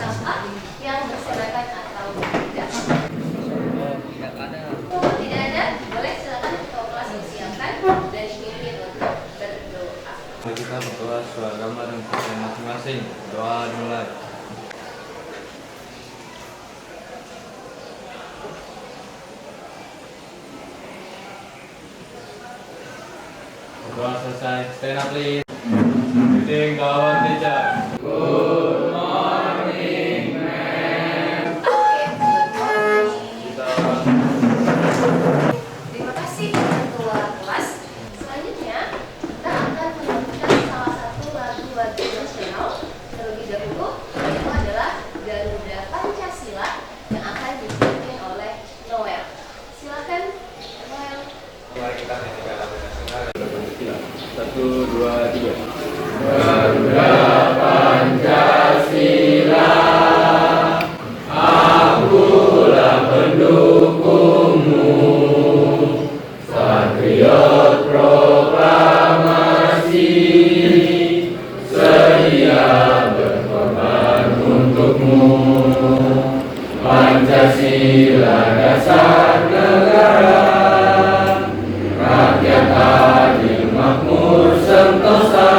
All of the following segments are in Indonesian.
sampah yang berserakan atau tidak? Oh, tidak ada? Boleh silakan ketua kelas disiapkan dan dipimpin untuk berdoa. Mari kita berdoa sesuai agama dan kepercayaan masing-masing. Doa dimulai. Doa selesai. Stand up please. Greeting kawan teacher. Good morning, ma'am. Oke, good morning. Kita Terima kasih ketua kelas. Selanjutnya kita akan menyanyikan salah satu lagu nasional terlebih dahulu, yaitu adalah Garuda Pancasila yang akan dipimpin oleh Noel. Silakan Noel. mari kita nyanyikan lagu nasional Pancasila. 1, 2, 3. Garuda Pancasila, akulah pendukungmu, patriot proklamasi, sedia berkorban untukmu. Pancasila dasar negara, rakyat adil makmur sentosa,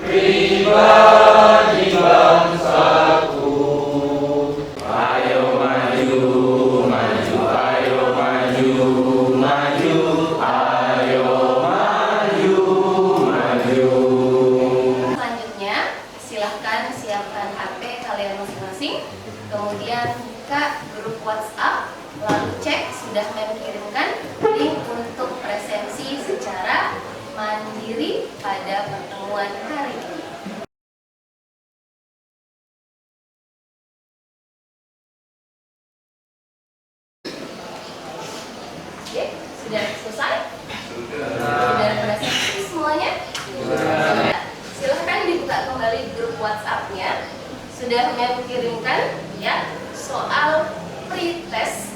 pribadi bangsaku. Ayo maju, maju, ayo maju, maju, ayo maju, maju. Selanjutnya, silahkan siapkan HP kalian masing-masing, kemudian buka grup WhatsApp, lalu cek sudah mengirimkan link untuk presensi secara mandiri pada pertemuan hari ini. Oke, sudah selesai? Sudah presensi semuanya? Sudah. Silahkan dibuka kembali grup WhatsApp-nya. Sudah mengirimkan ya soal pretest.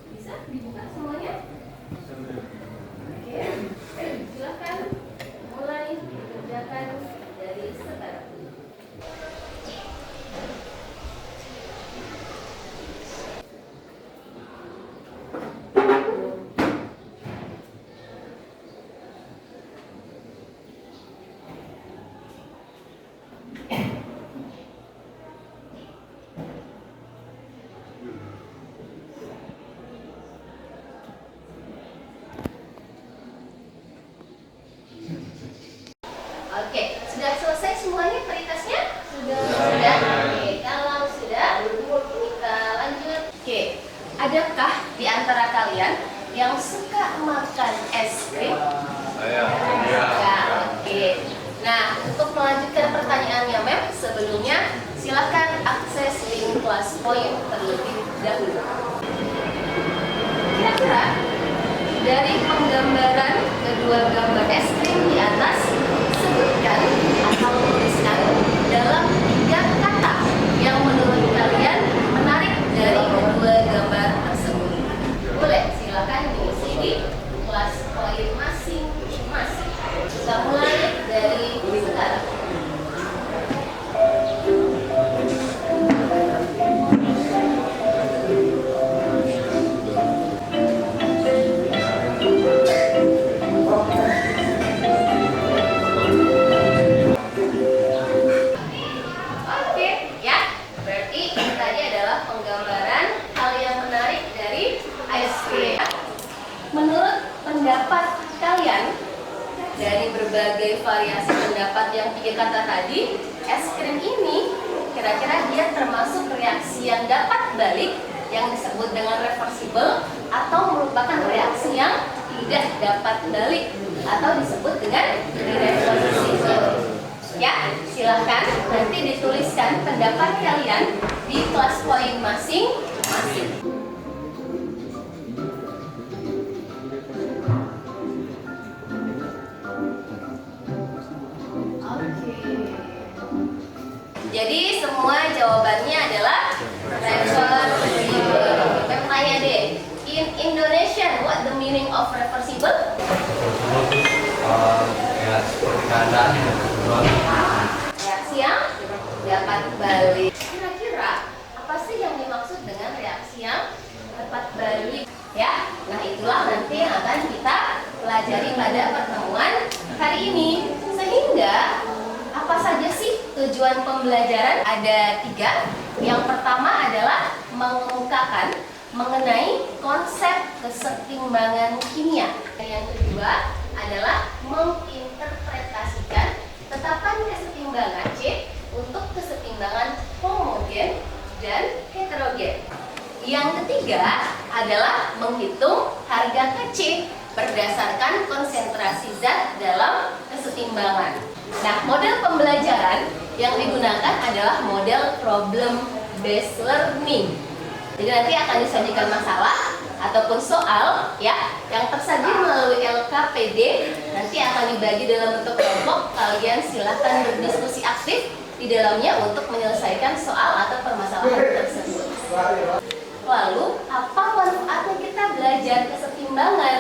Bisa dibuka semuanya? Oke, silahkan mulai dikerjakan dari sekarang. Oke, sudah selesai semuanya pretestnya? Sudah. Oke, kalau sudah, kita lanjut. Oke, adakah di antara kalian yang suka makan es krim? Saya. Ya, oke. Nah, untuk melanjutkan pertanyaannya, Mem, sebelumnya silakan akses link kelas poin terlebih dahulu. Kira-kira dari penggambaran kedua gambar es krim di atas, sebutkan atau tuliskan dalam 3 kata yang menurut kalian menarik dari kedua gambar tersebut. Boleh, silakan diisi di kelas poin masing-masing. Kita mulai dari sekarang. Oke, ya. Berarti ini tadi adalah penggambaran hal yang menarik dari es krim. Menurut pendapat kalian, dari berbagai variasi pendapat yang 3 kata tadi, es krim ini kira-kira dia termasuk reaksi yang dapat balik yang disebut dengan reversible atau merupakan reaksi yang tidak dapat balik atau disebut dengan irreversible. Ya, silahkan nanti dituliskan pendapat kalian di kelas poin masing-masing. Jadi semua jawabannya adalah reversible. Tanya deh, in Indonesian, what the meaning of reversible? Ya, seperti keadaannya. Reaksi yang dapat balik. Kira-kira apa sih yang dimaksud dengan reaksi yang dapat balik? Ya, nah itulah nanti yang akan kita pelajari pada pertemuan hari ini. Sehingga apa saja sih tujuan pembelajaran? Ada 3. Yang pertama adalah mengemukakan mengenai konsep kesetimbangan kimia. Yang kedua adalah menginterpretasikan tetapan kesetimbangan C untuk kesetimbangan homogen dan heterogen. Yang ketiga adalah menghitung harga Kc berdasarkan konsentrasi zat dalam kesetimbangan. Nah, model pembelajaran yang digunakan adalah model problem based learning. Jadi nanti akan disajikan masalah ataupun soal ya yang tersaji melalui LKPD, nanti akan dibagi dalam bentuk kelompok. Kalian silahkan berdiskusi aktif di dalamnya untuk menyelesaikan soal atau permasalahan tersebut. Lalu apa manfaatnya kita belajar kesetimbangan?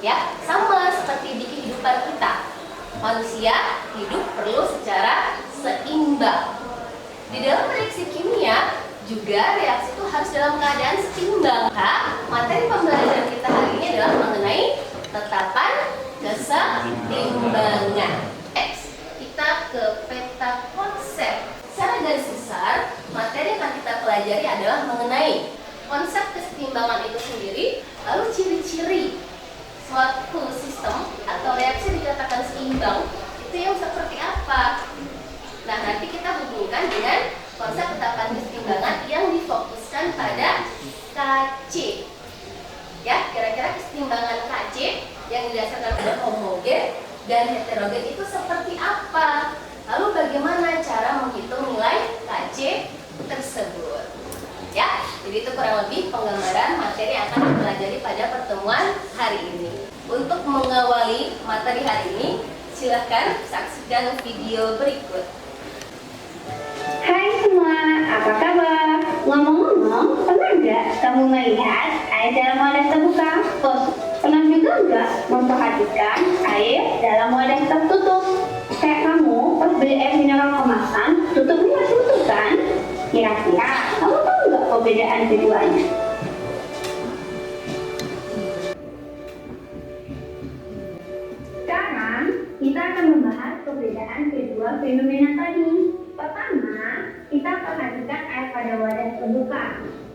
Ya, sama seperti di kehidupan kita. Manusia hidup perlu secara seimbang. Di dalam reaksi kimia juga reaksi itu harus dalam keadaan seimbang. Materi pembelajaran kita hari ini adalah mengenai tetapan kesetimbangan. Kita ke peta konsep. Secara garis besar, materi yang akan kita pelajari adalah mengenai konsep kesetimbangan itu sendiri, lalu ciri-ciri suatu sistem atau reaksi dikatakan seimbang itu yang seperti apa. Nah, nanti kita hubungkan dengan konsep tetapan kesetimbangan yang difokuskan pada Kc. Ya, kira-kira kesetimbangan Kc yang didasarkan pada homogen dan heterogen itu seperti apa? Lalu bagaimana cara menghitung nilai Kc tersebut? Ya, jadi itu kurang lebih penggambaran materi yang akan dipelajari pada pertemuan hari ini. Untuk mengawali materi hari ini, silakan saksikan video berikut. Hai semua, apa kabar? Ngomong-ngomong, pernah nggak kamu melihat air dalam wadah terbuka? Oh, pernah juga nggak memperhatikan air dalam wadah tertutup? Kayak kamu pas beli air mineral kemasan, tutupnya masih utuh kan? Kira-kira kamu tahu nggak perbedaan keduanya? Sekarang kita akan membahas perbedaan kedua fenomena tadi. Pertama, kita perhatikan air pada wadah terbuka.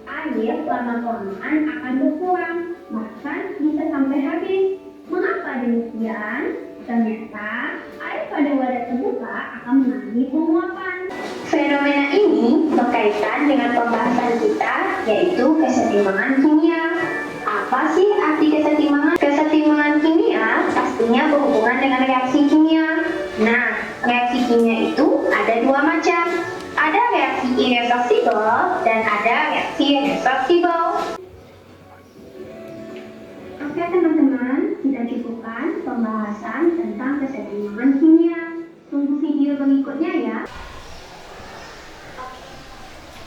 Air lama-kelamaan akan berkurang, bahkan bisa sampai habis. Mengapa demikian? Ternyata air pada wadah terbuka akan mengalami penguapan. Fenomena ini berkaitan dengan pembahasan kita, yaitu kesetimbangan kimia. Apa sih arti kesetimbangan? Kesetimbangan kimia pastinya berhubungan dengan reaksi kimia. Nah, reaksi kimia itu ada 2 macam. Ada reaksi irreversibel dan ada reaksi reversibel. Oke teman-teman, kita cukupkan pembahasan tentang kesetimbangan kimia. Tunggu video berikutnya ya.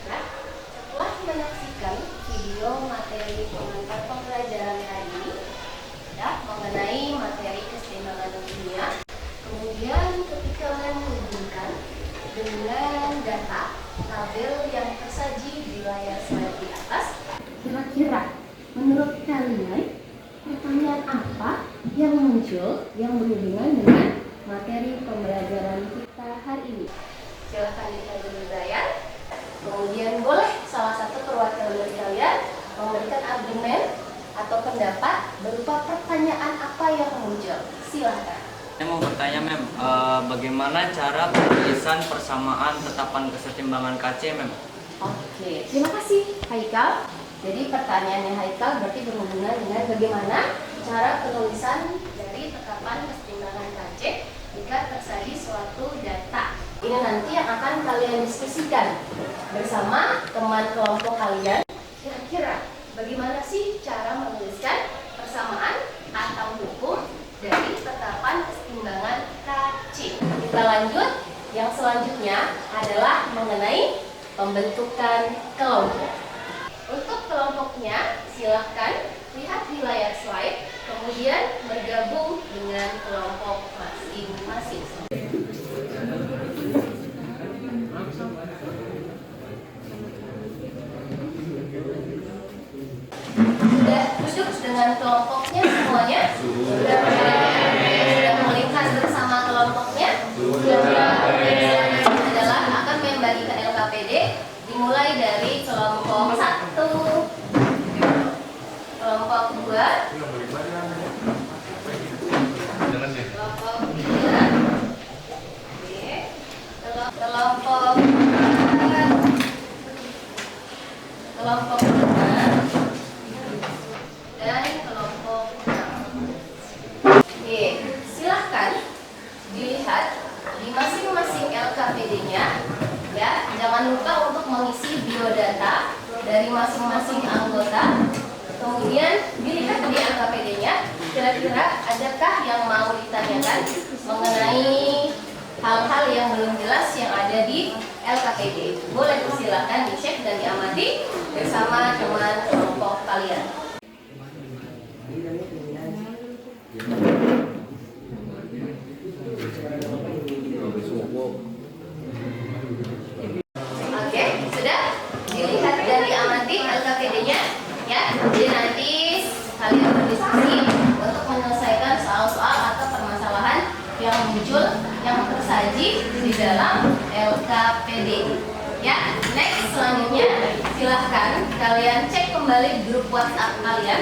Nah, setelah menyaksikan video materi pengantar pembelajaran hari ini ya, mengenai materi kesetimbangan kimia, kemudian ketika kalian menghubungkan dengan data tabel yang tersaji di layar slide di atas, kira-kira menurut kalian pertanyaan apa yang muncul yang berhubungan dengan materi pembelajaran kita hari ini? Silahkan dilihat dulu layar. Kemudian boleh salah satu perwakilan dari kalian memberikan argumen atau pendapat berupa pertanyaan apa yang muncul. Silahkan. Saya mau bertanya, Mem, bagaimana cara penulisan persamaan tetapan kesetimbangan Kc, Mem? Oke, terima kasih Haikal. Jadi pertanyaannya Haikal berarti berhubungan dengan bagaimana cara penulisan dari tetapan kesetimbangan Kc jika tersaji suatu data. Ini nanti yang akan kalian diskusikan bersama teman kelompok kalian. Kira-kira bagaimana sih cara menuliskan persamaan atau hukum dari tetapan kesetimbangan Kc? Kita lanjut. Yang selanjutnya adalah mengenai pembentukan kelompok. Untuk kelompoknya, silahkan lihat di layar slide, kemudian bergabung dengan kelompok masing. masing-masing. Sudah duduk dengan kelompoknya semuanya? Sudah melihat bersama kelompoknya? Sudah. Adalah akan membagikan LKPD dimulai dari kelompok 1, kelompok 2, kelompok 3, kelompok 4, kelompok 5, dan kelompok 6. Oke, silahkan dilihat di masing-masing LKPD-nya, ya. Jangan lupa untuk mengisi biodata dari masing-masing anggota. Kemudian dilihat di LKPD-nya, kira-kira adakah yang mau ditanyakan mengenai hal-hal yang belum jelas yang ada di LKPD. Boleh silakan dicek dan diamati bersama teman kelompok kalian. Oke, sudah dilihat dan diamati LKPD-nya, ya. Jadi nanti kalian berdiskusi untuk menyelesaikan soal-soal atau permasalahan yang muncul yang tersaji di dalam LKPD. Ya, next selanjutnya silahkan kalian cek kembali grup WhatsApp kalian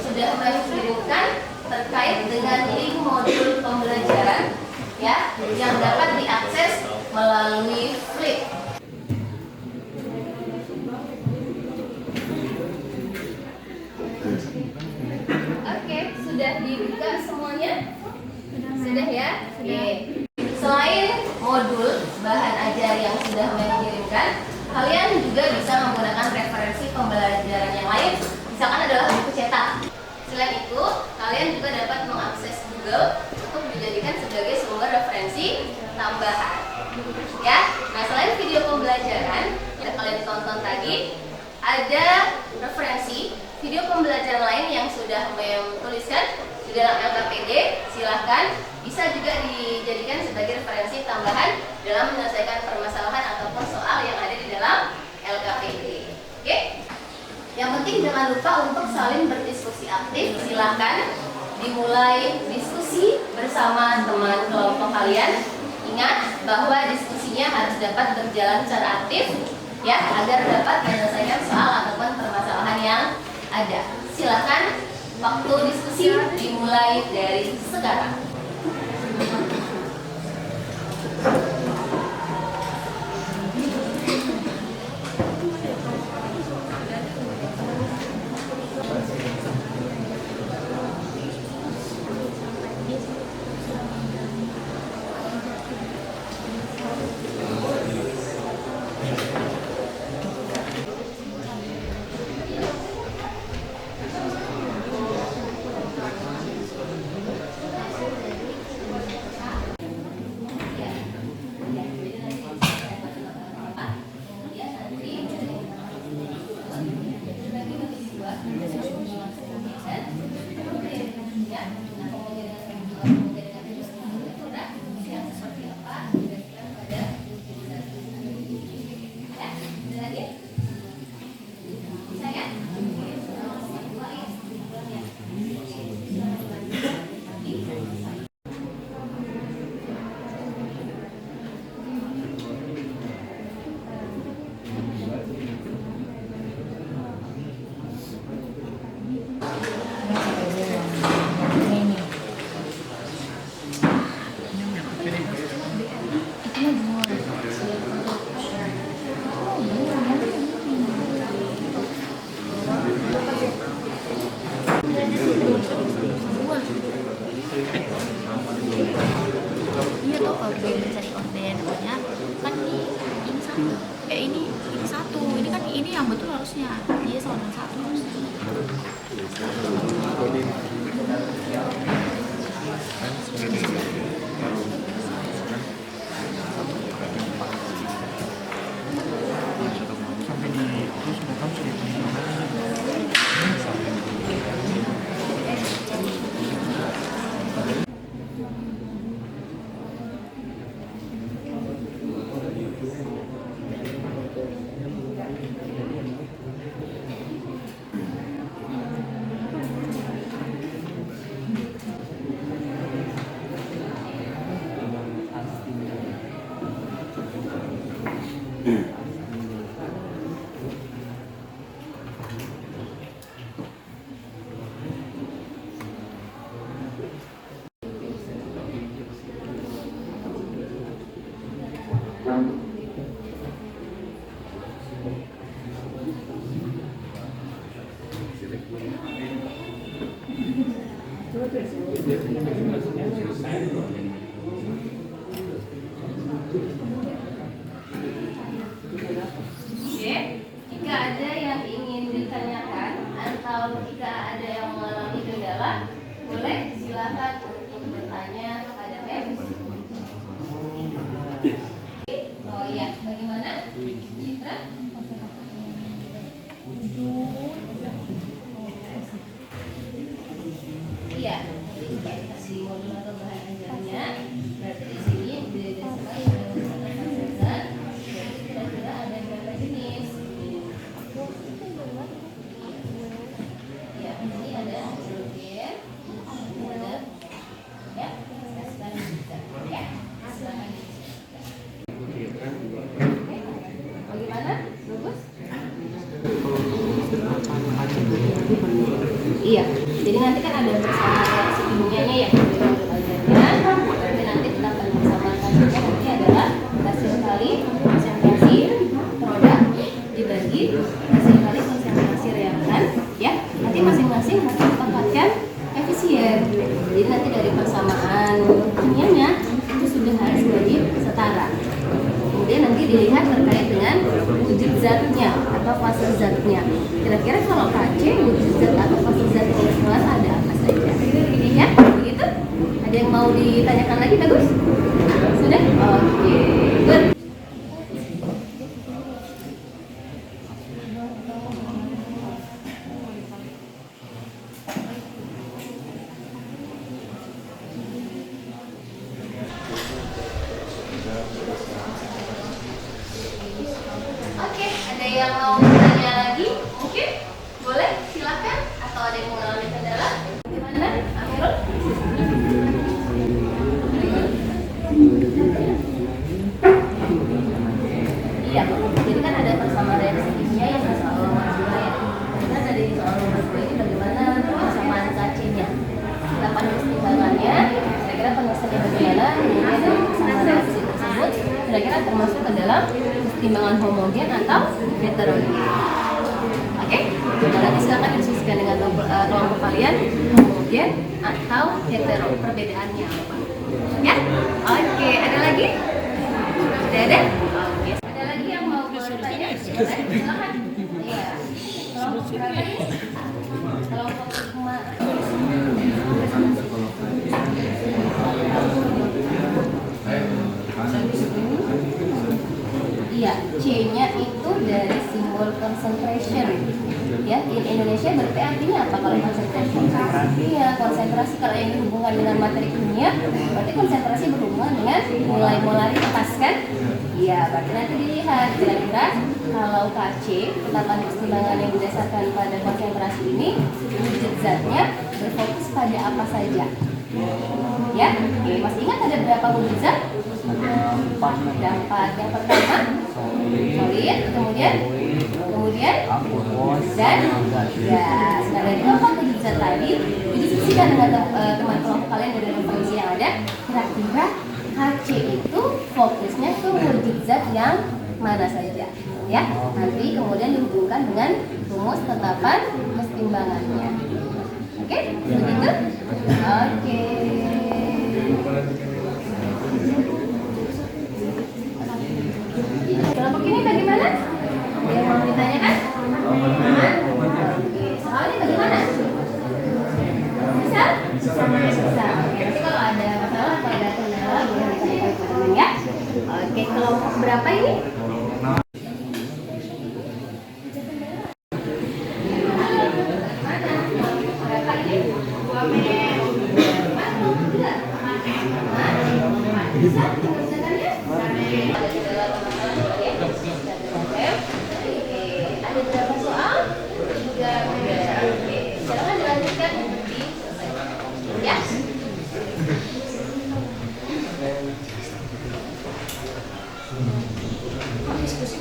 sudah mengirimkan terkait dengan link modul pembelajaran, ya, yang dapat diakses melalui Flip. Oke, sudah dibuka semuanya? Sudah ya? Oke. Selain modul bahan ajar yang sudah mengirimkan, kalian juga bisa menggunakan referensi pembelajaran yang lain, misalkan adalah buku cetak. Selain itu, kalian juga dapat mengakses Google untuk dijadikan sebagai sumber referensi tambahan. Ya, nah selain video pembelajaran yang kalian tonton tadi, ada referensi video pembelajaran lain yang sudah tuliskan di dalam LKPD. Silahkan bisa juga dijadikan sebagai referensi tambahan dalam menyelesaikan permasalahan ataupun soal yang ada di dalam LKPD. Oke? Yang penting jangan lupa untuk saling berdiskusi aktif. Silahkan dimulai diskusi bersama teman kelompok kalian. Ingat bahwa diskusinya harus dapat berjalan secara aktif, ya, agar dapat menyelesaikan soal ataupun permasalahan yang ada. Silakan waktu diskusi dimulai dari sekarang. Iya tuh kalau gue mencari orden pokoknya kan ini satu, ini kan ini yang betul harusnya dia soal satu harusnya. Oke, jika ada yang ingin ditanyakan atau jika ada yang mengalami kendala, boleh silakan untuk bertanya kepada Febs. Oh iya, bagaimana? Citra? Iya, jadi kita kasih modul atau bahan ajarnya. Berarti di sini beda sekali dengan fasilitas. Jadi kira-kira ada berapa jenis? Ya, ini ada hidrogen, ada ya, sekarang juga ya, silakan. Oke, bagaimana? Bagus? Iya, jadi nanti kan ada bersama reaksi kimianya ya, berarti nanti kita akan bersama kasusnya nanti adalah hasil kali konsentrasi produk dibagi hasil kali konsentrasi reakan, ya. Nanti masing-masing harus ditempatkan efisien. Jadi nanti dari persamaan kimianya itu sudah harus jadi setara. Kemudian nanti dilihat terkait dengan wujud zatnya atau fase zatnya. Kira-kira kalau KC wujud zat atau fase zatnya keluar ada apa saja? Ya, begitu? Ada yang mau ditanyakan lagi? Bagus? Sudah? Oke, good. Oke, ada yang mau bertanya lagi? Mungkin? Boleh, silakan. Atau ada yang mengalami kendala? Gimana, Amirul? Iya, jadi kan ada persamaan reaksi kimia yang soal nomor 2 ya. Kita dari soal nomor 2 ini bagaimana persamaan KC-nya. Kita panggil timbangannya, kira-kira penulisannya bagaimana, kemudian dari persamaan reaksi tersebut, kira-kira termasuk ke dalam timbangan homogen atau heterogen. Oke? Nah, nanti silakan diskusikan dengan kelompok kalian homogen atau hetero, perbedaannya apa. Ya? Oke, ada lagi? Sudah ada? Oke. Ada lagi yang mau bertanya? Boleh? Silakan. Iya. Kelompok berapa ini? Kelompok 5. Iya, C-nya itu dari simbol concentration. Ya, in Indonesia berarti artinya apa kalau concentration? Iya, konsentrasi. Kalau yang dihubungkan dengan materi kimia, berarti konsentrasi berhubungan dengan nilai molaritas kan? Iya, berarti nanti dilihat kira-kira kalau KC, ketetapan pertimbangan yang didasarkan pada konsentrasi ini, wujud zatnya berfokus pada apa saja? Ya, oke, masih ingat ada berapa wujud zat? Ada 4. Yang pertama solid, kemudian dan gas. Nah, dari keempat wujud zat tadi didiskusikan dengan teman kelompok kalian dari referensi yang ada. Kira-kira KC itu fokusnya ke wujud zat yang mana saja, ya? Nanti kemudian dihubungkan dengan rumus ketetapan kesetimbangannya. Oke, begitu? Oke. Kelompok ini bagaimana? Ada yang mau ditanyakan? Oke, soalnya bagaimana? Bisa? Bisa. Oke, nanti kalau ada masalah atau ada kendala boleh ditanyakan ke teman ya. Oke, kelompok berapa ini? Berapa ini? 2 menit. Bisa? Mengerjakannya? Ada berapa soal? 3 menit. Oke, silakan dilanjutkan untuk diselesaikan. Ya. Diskusi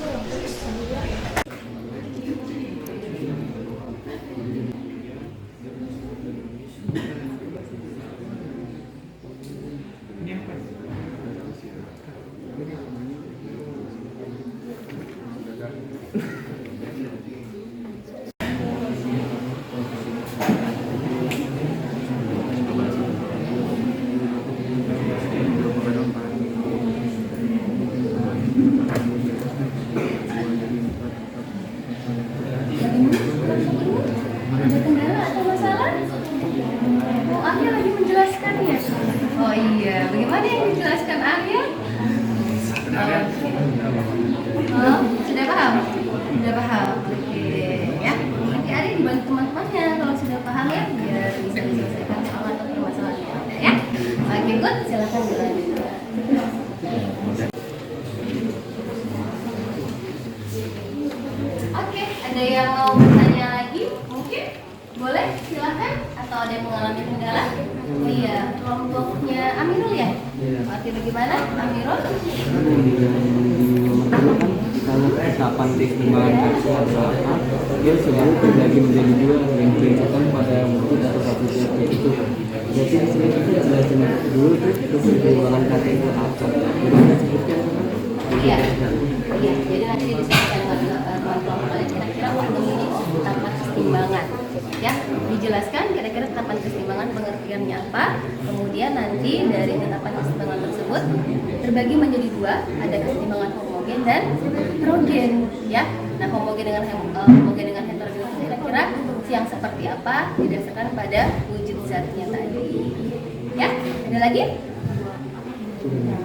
Ada yang mau bertanya lagi? Mungkin? Boleh, silahkan. Atau ada yang mengalami kendala? Oh iya, kelompoknya Amirul ya? Oke, bagaimana Amirul? Kalau tahapan keseimbangan karakter dia sebenarnya terbagi menjadi dua yang ditunjukkan pada buku atau satu kayak itu. Jadi di sini kita jelasin dulu tuh keseimbangan karakter itu apa. Jadi kita sebutkan Iya, iya. Jadi nanti disebutkan kelompok kalian kira-kira untuk ini tetapan keseimbangan. Ya, dijelaskan kira-kira tetapan keseimbangan pengertiannya apa. Kemudian nanti dari tetapan keseimbangan tersebut terbagi menjadi dua, ada keseimbangan homogen dan heterogen. Ya, nah homogen dengan heterogen itu kira-kira yang seperti apa didasarkan pada wujud zatnya tadi. Ya, ada lagi?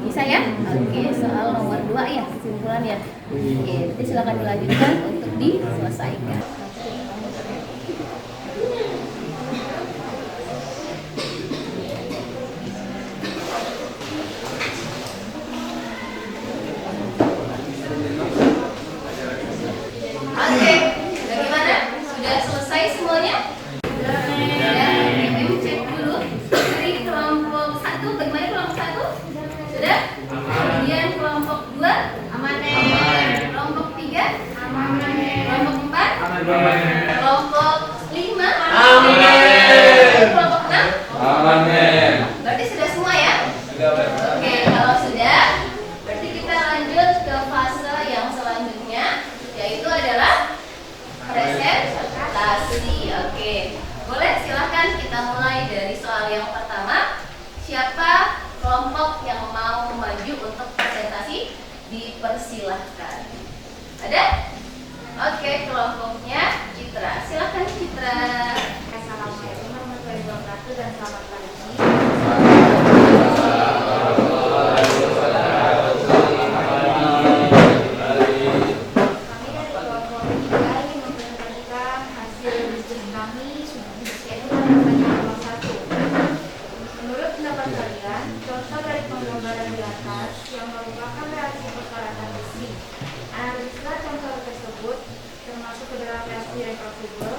Bisa ya? Oke, soal nomor 2 ya, kesimpulan ya. Oke, nanti silakan dilanjutkan untuk diselesaikan. Oke, bagaimana? Sudah selesai semuanya? Sudah. Kami cek dulu dari kelompok 1. Bagaimana kelompok 1? Sudah? Kemudian kelompok 2? Aman. Kelompok 3? Aman. Kelompok 4? Aman. Kelompok 5? Aman. Kelompok 6? Aman. Berarti sudah semua ya? Oke, kalau sudah, berarti kita lanjut ke fase yang selanjutnya, yaitu adalah presentasi. Oke, boleh silahkan kita mulai dari soal yang pertama. Siapa kelompok yang mau maju untuk presentasi? Dipersilahkan. Ada? Oke, kelompoknya Citra. Silahkan Citra. Assalamualaikum warahmatullahi wabarakatuh dan selamat pagi. Kami dari kelompok 3 ingin mempresentasikan hasil studi kami yaitu pada pertanyaan nomor 1. Menurut pendapat kalian, contoh dari penggambaran di atas yang merupakan reaksi perkaratan besi. Analisislah contoh tersebut termasuk ke dalam reaksi reversible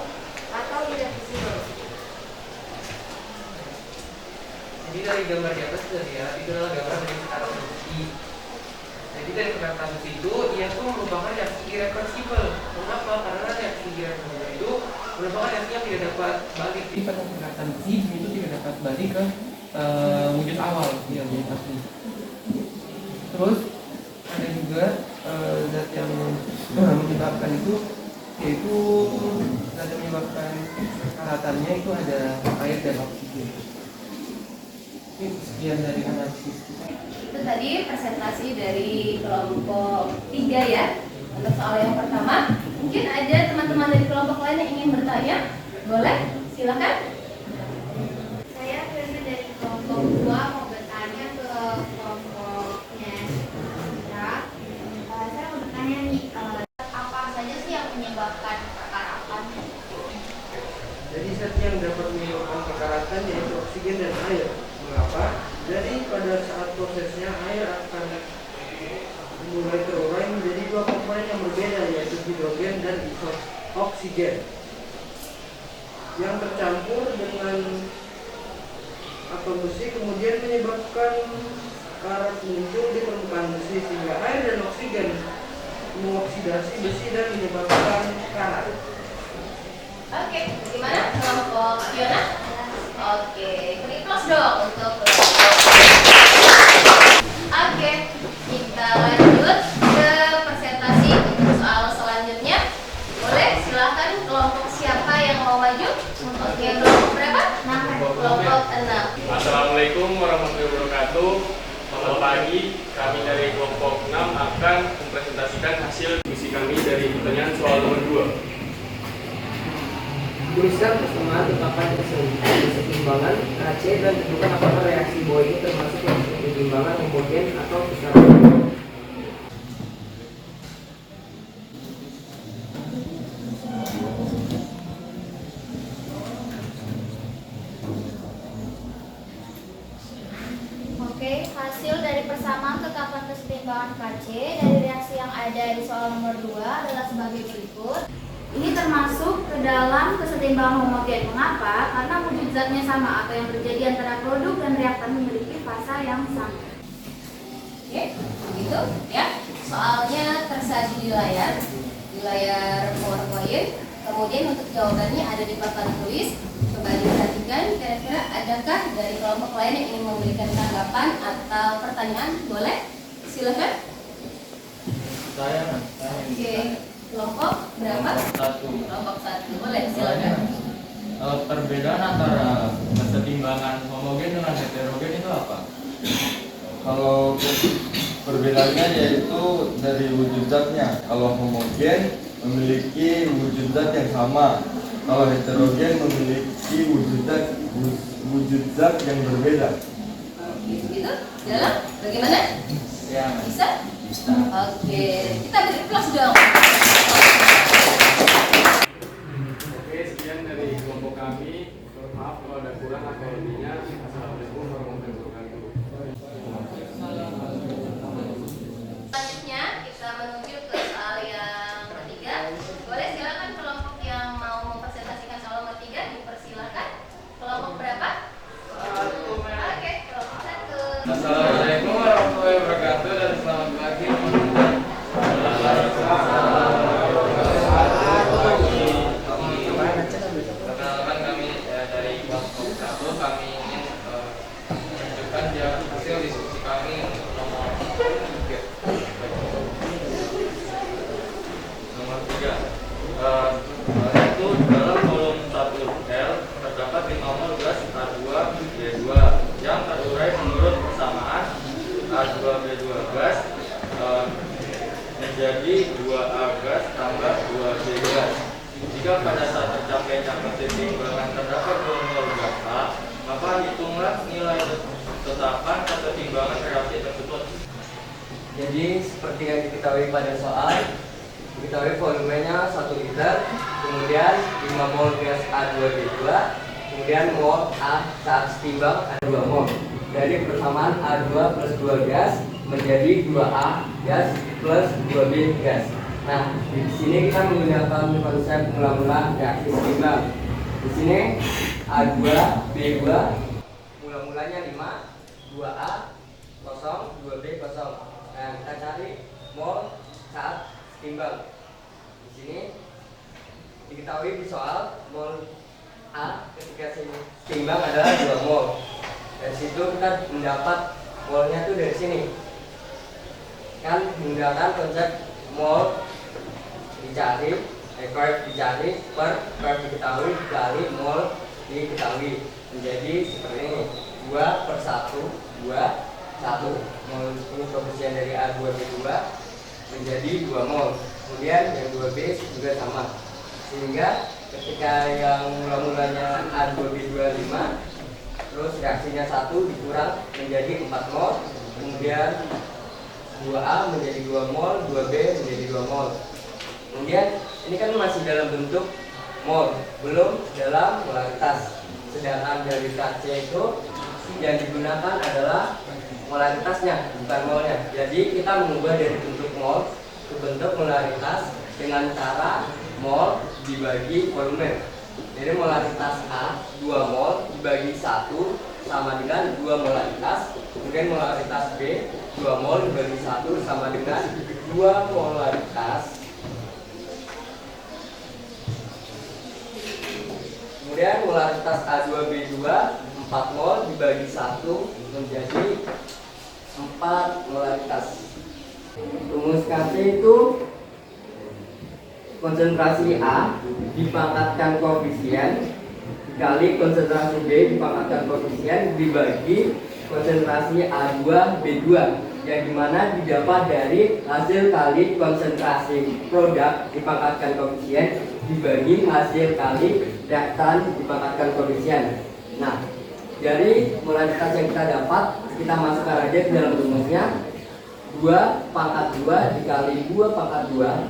atau irreversible. Jadi dari gambar di atas sudah ya, itu adalah gambar dari perkaratan besi. Jadi dari perkaratan besi itu, ia tuh merupakan reaksi irreversible. Mengapa? Karena reaksi irreversible itu merupakan reaksi yang tidak dapat balik. Di pada perkaratan besi itu tidak dapat balik ke wujud awal, ya wujud asli. Terus ada juga zat yang menyebabkan itu, yaitu zat yang menyebabkan kekeratannya itu ada air dan oksigen. Ini sekian dari analisis. Itu tadi presentasi dari kelompok 3 ya. Untuk soal yang pertama, mungkin ada teman-teman dari kelompok lain yang ingin bertanya. Boleh? Silakan. Saya dari kelompok 2 mau bertanya ke kelompoknya Citra. Saya mau bertanya nih, apa saja sih yang menyebabkan perkaratan? Jadi zat yang dapat menyebabkan perkaratan yaitu oksigen dan air. Mengapa? Jadi pada saat prosesnya air akan mulai terurai menjadi dua komponen yang berbeda, yaitu hidrogen dan oksigen yang tercampur dengan atom besi, kemudian menyebabkan karat muncul di permukaan besi sehingga air dan oksigen mengoksidasi besi dan menyebabkan karat. Oke, gimana kelompok Fiona? Oke, beri close dong untuk Oke, kita lanjut ke presentasi untuk soal selanjutnya. Boleh, silahkan kelompok siapa yang mau maju? Oke, kelompok berapa? Kelompok 6. Assalamualaikum warahmatullahi wabarakatuh. Selamat pagi, kami dari kelompok 6 akan mempresentasikan hasil misi kami dari pertanyaan soal nomor 2. Tuliskan persamaan tetapan keseimbangan KC dan tentukan apakah reaksi bawah ini termasuk keseimbangan homogen atau secara. Oke, hasil dari persamaan tetapan keseimbangan KC dari reaksi yang ada di soal nomor 2 adalah sebagai berikut. Ini termasuk ke dalam kesetimbangan homogen. Mengapa? Karena wujud zatnya sama atau yang terjadi antara produk dan reaktan memiliki fasa yang sama. Oke, begitu ya. Soalnya tersaji di layar PowerPoint. Kemudian untuk jawabannya ada di papan tulis. Coba diperhatikan, kira-kira adakah dari kelompok lain yang ingin memberikan tanggapan atau pertanyaan? Boleh? Silakan. Saya Oke, kelompok berapa? satu. Kelompok 1. Boleh, silakan. Perbedaan antara kesetimbangan homogen dengan heterogen itu apa? Kalau perbedaannya yaitu dari wujud zatnya. Kalau homogen memiliki wujud zat yang sama. Kalau heterogen memiliki wujud zat yang berbeda. Gitu? Dalam? Bagaimana? Ya. Bisa? Bisa. Oke, kita beri plus dong. Oke, sekian dari kelompok kami. Maaf kalau ada kurang atau lebihnya. Assalamualaikum warahmatullahi wabarakatuh. Selanjutnya kita menuju ke soal yang ketiga. Boleh silakan kelompok yang mau mempresentasikan soal nomor 3 dipersilakan. Kelompok berapa? Oke, kelompok 1. Assalamualaikum warahmatullahi wabarakatuh dan selamat pagi teman-teman. Perkenalkan kami dari kelompok 1, kami ingin menunjukkan hasil diskusi kami untuk nomor 3. Nomor 3 yaitu dalam kolom 1L terdapat 5 mol gas A2B2 yang terurai menurut persamaan A2B2 gas menjadi 2A gas tambah 2B gas. Jika pada saat tercapainya kesetimbangan terdapat 2 mol gas A, maka hitunglah nilai tetapan kesetimbangan reaksi tersebut. Jadi seperti yang diketahui pada soal, diketahui volumenya 1 liter, kemudian 5 mol gas A2B2, kemudian mol A saat setimbang ada 2 mol. Dari persamaan A2 plus 2 gas menjadi 2A gas plus 2B gas. Nah, di sini kita menggunakan konsep mula-mula reaksi setimbang. Di sini A2 B2 mula-mulanya 5, 2A kosong, 2B kosong. Nah, kita cari mol saat setimbang. Di sini diketahui di soal mol A ketika setimbang adalah 2 mol. Dari situ kita mendapat molnya itu dari sini. Kan menggunakan konsep mol dicari, curve dicari per curve diketahui dikali mol diketahui menjadi seperti ini, 2 per 1, 2, 1 mol ini koefisien dari A2B2 menjadi 2 mol. Kemudian yang 2B juga sama, sehingga ketika yang mula-mulanya A2B2 5, terus reaksinya 1 dikurang menjadi 4 mol, kemudian 2A menjadi 2 mol, 2B menjadi 2 mol. Kemudian ini kan masih dalam bentuk mol, belum dalam molaritas. Sedangkan dari KC itu yang digunakan adalah molaritasnya, bukan molnya. Jadi kita mengubah dari bentuk mol ke bentuk molaritas dengan cara mol dibagi volume. Jadi molaritas A 2 mol dibagi 1 sama dengan 2 molaritas. Kemudian molaritas B 2 mol dibagi 1 sama dengan 2 molaritas. Kemudian molaritas A2B2 4 mol dibagi 1 menjadi 4 molaritas. Rumus KC itu konsentrasi A dipangkatkan koefisien dikali konsentrasi B dipangkatkan koefisien dibagi konsentrasi A2B2 yang dimana didapat dari hasil kali konsentrasi produk dipangkatkan koefisien dibagi hasil kali reaktan dipangkatkan koefisien. Nah, dari molaritas yang kita dapat kita masukkan aja ke dalam rumusnya, 2 pangkat 2 dikali 2 pangkat 2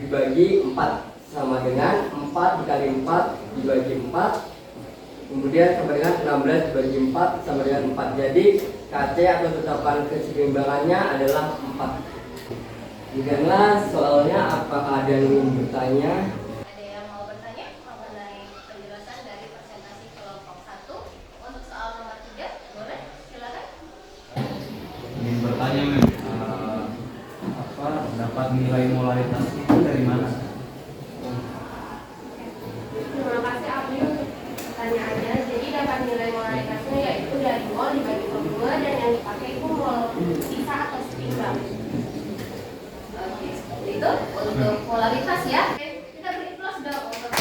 dibagi 4 sama dengan 4 dikali 4 dibagi 4, kemudian sama dengan 16 dibagi 4 sama dengan 4. Jadi KC atau tetapan keseimbangannya adalah 4. Demikianlah soalnya. Apakah ada yang ingin bertanya? Ada nilai molaritas itu dari mana? Terima kasih Abdi untuk pertanyaannya. Jadi dapat nilai molaritasnya yaitu dari mol dibagi per 2 dan yang dipakai itu mol sisa atau setimbang. Oke, seperti itu untuk molaritas ya. Oke, kita beri plus dong untuk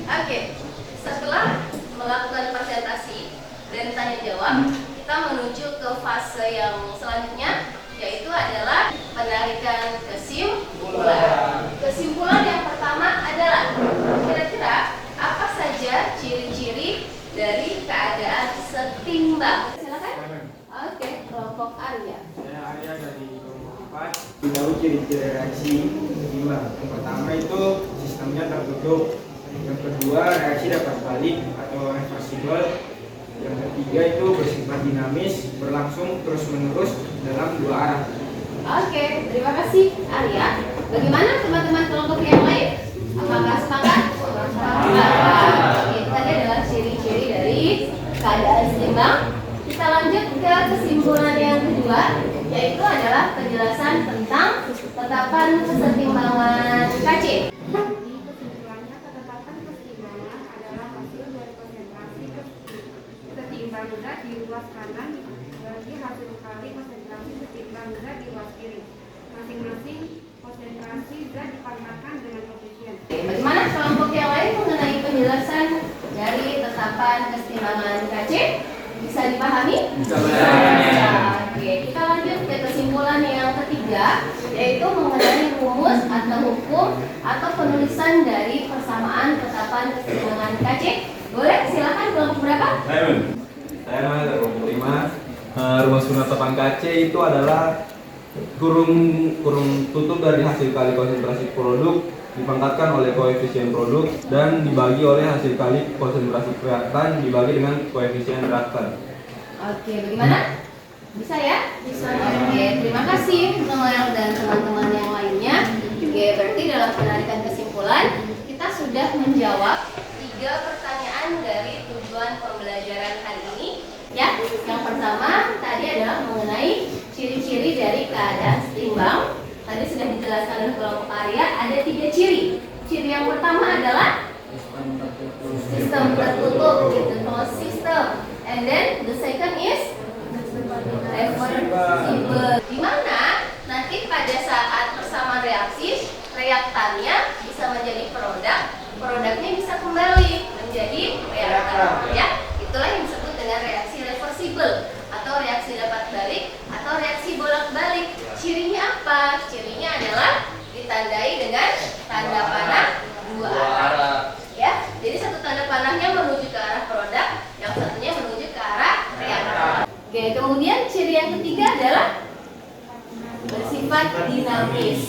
Oke, setelah melakukan presentasi dan tanya jawab, kita menuju ke fase yang selanjutnya, yaitu adalah penarikan kesimpulan. Kesimpulan yang pertama adalah kira-kira apa saja ciri-ciri dari keadaan setimbang? Silakan. Oke, kelompok Arya. Saya Arya dari kelompok 4. Tahu ciri-ciri reaksi setimbang. Yang pertama itu sistemnya tertutup. Yang kedua reaksi dapat balik atau reversible. Yang ketiga itu bersifat dinamis, berlangsung terus-menerus dalam 2 arah. Oke, terima kasih Arya. Bagaimana teman-teman kelompok yang lain? Apakah sepakat? Sepakat. Oke, tadi adalah ciri-ciri dari keadaan setimbang. Kita lanjut ke kesimpulan yang kedua, yaitu adalah penjelasan tentang ketetapan kesetimbangan KC. Kesimpulannya, ketetapan kesetimbangan adalah hasil dari konsentrasi setimbang zat di ruas kanan bagi hasil kali konsentrasi setimbang zat di ruas kiri. Masing-masing konsentrasi zat dipangkatkan dengan koefisien. Bagaimana kelompok yang lain mengenai penjelasan dari ketetapan kesetimbangan KC? Bisa dipahami? Bisa. Oke, kita lanjut ke kesimpulan yang ketiga, yaitu mengenai rumus atau hukum atau penulisan dari persamaan ketetapan kesetimbangan KC. Boleh, silakan kelompok berapa? Saya namanya kelompok 5. Rumus penetapan KC itu adalah kurung tutup dari hasil kali konsentrasi produk dipangkatkan oleh koefisien produk dan dibagi oleh hasil kali konsentrasi reaktan dibagi dengan koefisien reaktan. Oke, bagaimana? Bisa ya? Bisa. Oke, terima kasih Noel dan teman-teman yang lainnya. Oke, berarti dalam penarikan kesimpulan kita sudah menjawab 3 pertanyaan dari tujuan pembelajaran hari ini. Ya, yang pertama tadi adalah mengenai ciri-ciri dari keadaan setimbang. Tadi sudah dijelaskan oleh kelompok Arya, ada 3 ciri. Ciri yang pertama adalah sistem tertutup, gitu, closed system. And then the second is reversible. Di mana nanti pada saat persamaan reaksi, reaktannya bisa menjadi produk, produknya bisa kembali menjadi reaktan. Ya, itulah yang disebut dengan reaksi reversible atau reaksi dapat balik atau reaksi bolak-balik. Cirinya apa? Cirinya adalah ditandai dengan tanda panah 2 arah. Ya, jadi satu tanda panahnya menuju ke arah produk, yang satunya menuju ke arah reaktan. Oke, kemudian ciri yang ketiga adalah bersifat dinamis.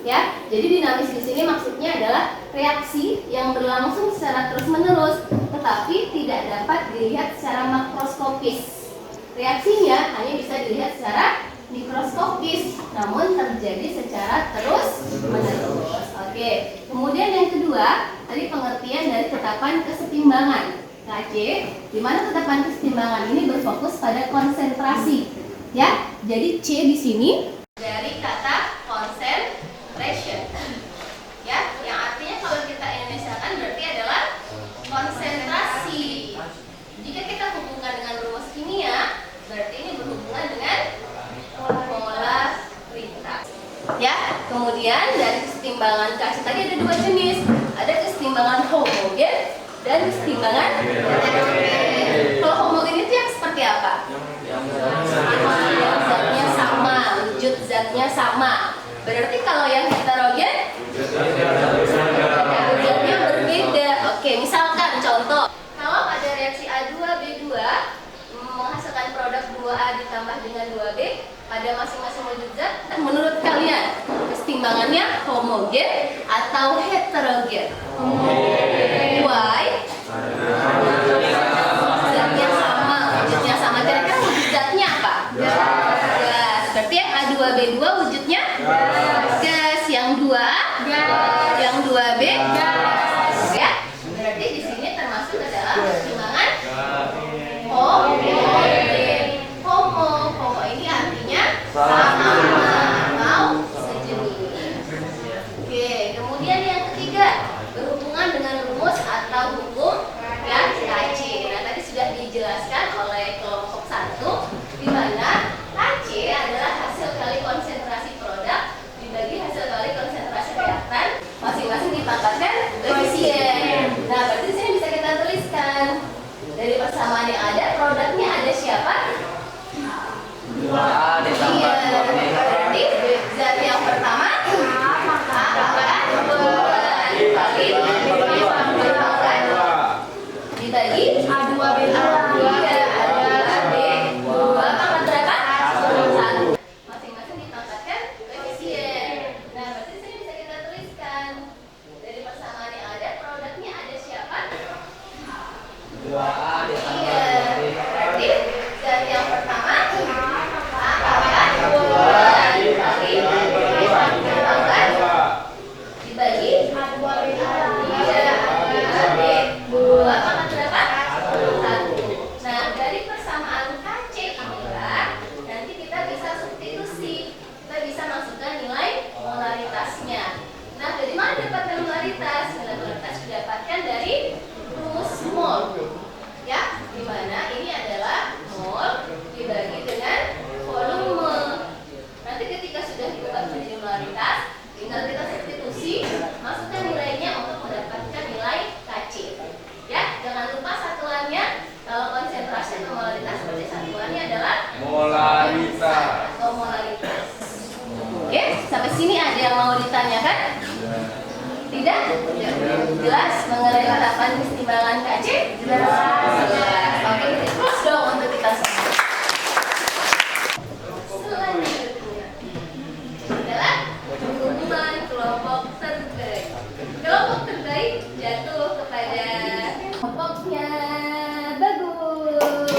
Ya, jadi dinamis di sini maksudnya adalah reaksi yang berlangsung secara terus-menerus, tetapi tidak dapat dilihat secara makroskopis. Reaksinya hanya bisa dilihat secara mikroskopis, namun terjadi secara terus-menerus. Oke, kemudian yang kedua, tadi pengertian dari ketetapan kesetimbangan KC, di mana ketetapan kesetimbangan ini berfokus pada konsentrasi. Ya, jadi C di sini dari kata concentration. Ya, yang artinya kalau kita Indonesiakan berarti adalah konsentrasi. Jika kita hubungkan dengan rumus kimia, berarti ini berhubungan dengan polaritas. Ya, kemudian dari kesetimbangan KC tadi ada 2 jenis. Ada kesetimbangan homogen dan kesetimbangan heterogen. Kalau homogen itu yang seperti apa? Yang zatnya sama, wujud zatnya sama. Berarti kalau yang heterogen wujudnya berbeda. Oke, misalkan contoh, kalau ada reaksi A2B2 menghasilkan produk 2A ditambah dengan 2B pada masing-masing wujud zat, menurut kalian kesetimbangannya homogen atau heterogen? Why? Zatnya sama, wujudnya sama. Kira-kira wujud zatnya apa? Gas. Berarti yang A2B2 wujudnya gas, yang 2A gas, yang 2B gas. Ya, berarti di sini termasuk ke dalam kesetimbangan homogen. Homo ini artinya sama. sini ada yang mau ditanyakan? Tidak? Jelas mengenai tatapan kesetimbangan KC? Jelas. Oke, terus dong untuk kita semua. Selanjutnya adalah hubungan kelompok terbaik. Kelompok terbaik jatuh kepada kelompoknya bagus.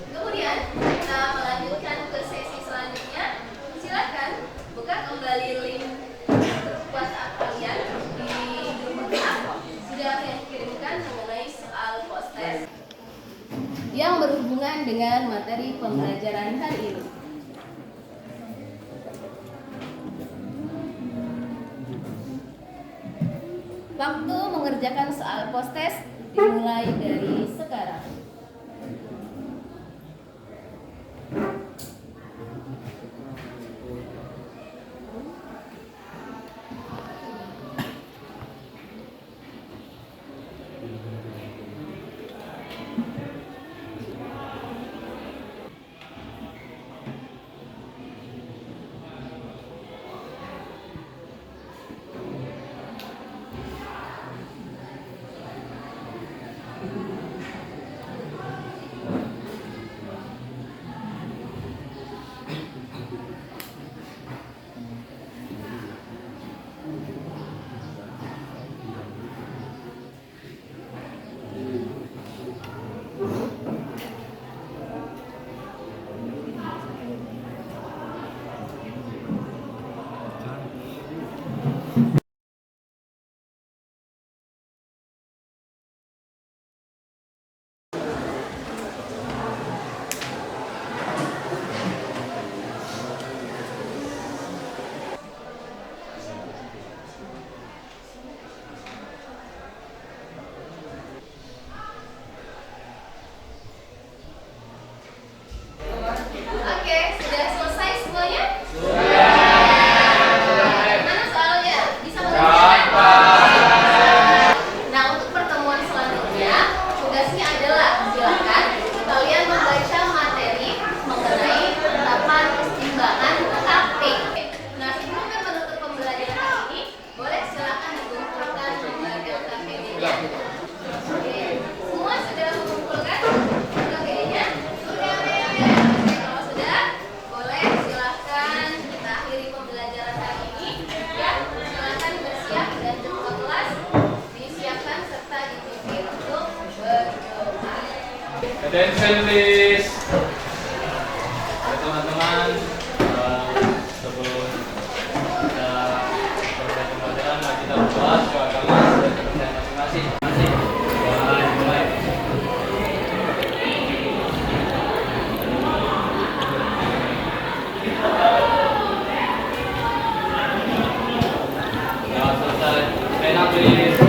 Kemudian kita melanjutkan ke sesi selanjutnya. Silakan buka kembali link WhatsApp kalian di grup WhatsApp. Sudah saya kirimkan mengenai soal post-test yang berhubungan dengan materi pembelajaran hari ini. Waktu mengerjakan soal post-test dimulai dari sekarang. Oke, sudah selesai semuanya? Mana soalnya? Bisa mengerjakan? Nah, untuk pertemuan selanjutnya, tugasnya adalah silakan kalian membaca materi mengenai penetapan kesetimbangan KP. Nah, sebelum kita menutup pembelajaran hari ini, boleh silakan dikumpulkan lembaga KP-nya. Oke, semua sudah mengumpulkan KP-nya? Kalau sudah, boleh silakan kita akhiri pembelajaran hari ini. Ya, silakan bersiap dan jadwal kelas disiapkan serta dipimpin untuk berdoa. Attention please. Ya, teman-teman, sebelum kita selesai pembelajaran, mari kita berdoa supaya agama dan kepercayaan masing-masing. Mulai. Sudah selesai. Enak please.